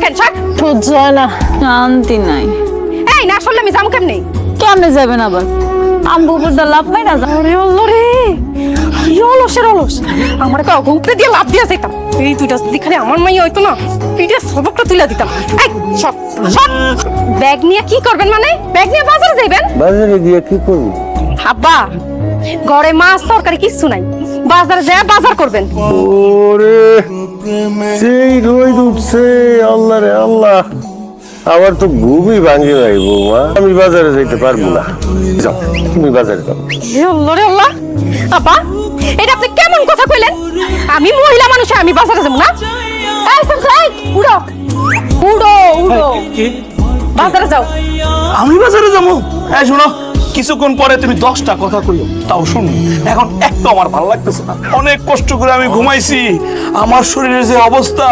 কেন সব সহ্য হয় না, শান্তি নাই। এই না আসলে আমি যাবো কেমনে? কেমনে যাবেন আবার? আম্বু উপরটা লাভ পাই না। আরে আল্লাহ রে, কি অলসের অলস। আমার তো অঘুপড়ে দিয়ে লাভ দিয়ে যেতাম। এই দুইটা যদি খালি আমার মাই হইতো না, পিঠে সবকটা তুলে দিতাম। এই সব সব ব্যাগ নিয়ে কি করবেন? মানে ব্যাগ নিয়ে বাজারে যাইবেন? বাজারে গিয়ে কি করবি? আব্বা, ঘরে মাছ তরকারি কিচ্ছু নাই, বাজারে যায় বাজার করবেন। ওরে সেই রোদ উঠছে, আল্লাহ রে আল্লাহ, আমার তো ঘুমই ভাঙি নাই বৌমা, আমি বাজারে যাইতে পারবো না। যাও তুমি বাজারে যাও। হে আল্লাহ রে আল্লাহ, আব্বা এটা আপনি কেমন কথা কইলেন? আমি মহিলা মানুষ, আমি বাজারে যাব না? এই সঞ্জয়, উড়ো উড়ো উড়ো, বাজারে যাও। আমি বাজারে যাবো? এই শোনো, কিছুক্ষণ পরে তুমি 10টা কথা কইও, তাও শুনো। এখন একটু আমার ভালো লাগতেছে না, অনেক কষ্ট করে আমি ঘুমাইছি, আমার শরীরের যে অবস্থা,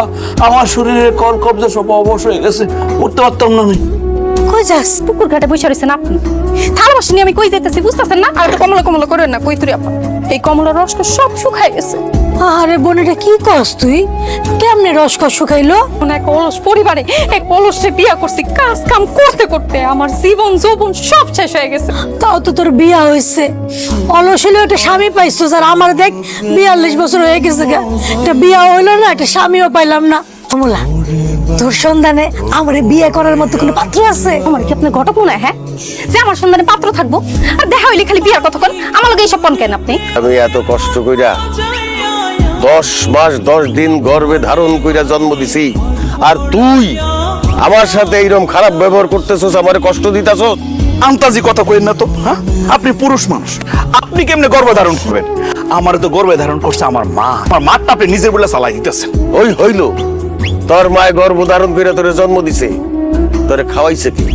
আমার শরীরের কল কবজা সব অবশ হয়ে গেছে, উঠতে পারতাম না আমি। কই যাস? পুকুর ঘাটে বসে রয়েছেন আপনি, থালা বাসন নিয়ে আমি কই যাইতেছি বুঝতেছেন না? আর একটা কমলা কমলা করেন না, কই তুই আপা, এই কমলার রস সব শুকাই গেছে। আরে বোন, এটা কি কস তুই? কেমনে রসকস শুকাইলো? এক অলস পরিবারে এক অলসে বিয়া করছি, কাজ কাম করতে করতে আমার জীবন যৌবন সব শেষ হয়ে গেছে। তাও তো তোর বিয়া হয়েছে, অলস হলেও একটা স্বামী পাইছো। আর আমার দেখ 42 বছর হয়ে গেছে গা, একটা বিয়া হইলো না, একটা স্বামীও পাইলাম না। কমলা, তোর সন্ধানে আমার বিয়ে করার মতো কোনো পাত্র আছে? আমার কি আপনার ঘটক মনে হয়, হ্যাঁ, যে আমার সন্ধানে পাত্র থাকবো? আর দেখা হইলে খালি বিয়ার কথা কোন, আমার লগে এইসব কোন কেন আপনি? আমি এত কষ্ট কইরা 10 মাস 10 দিন গর্ভে ধারণ কইরা জন্ম দিছি, আর তুই আমার সাথে এইরকম খারাপ ব্যবহার করতেছস, আমারে কষ্ট দিতাছস। আন্তাজি কথা কইেন না তো, হ্যাঁ? আপনি পুরুষ মানুষ, আপনি কেমনে গর্ভধারণ করবেন? আমার তো গর্ভে ধারণ করছে আমার মা, আমার মাটা আপনি নিজের বলে চালাই দিতেছেন। ওই হইল, তোর মায় গর্ভ ধারণ কইরা তোরে জন্ম দিছে, তোরে খাওয়াইছে কি?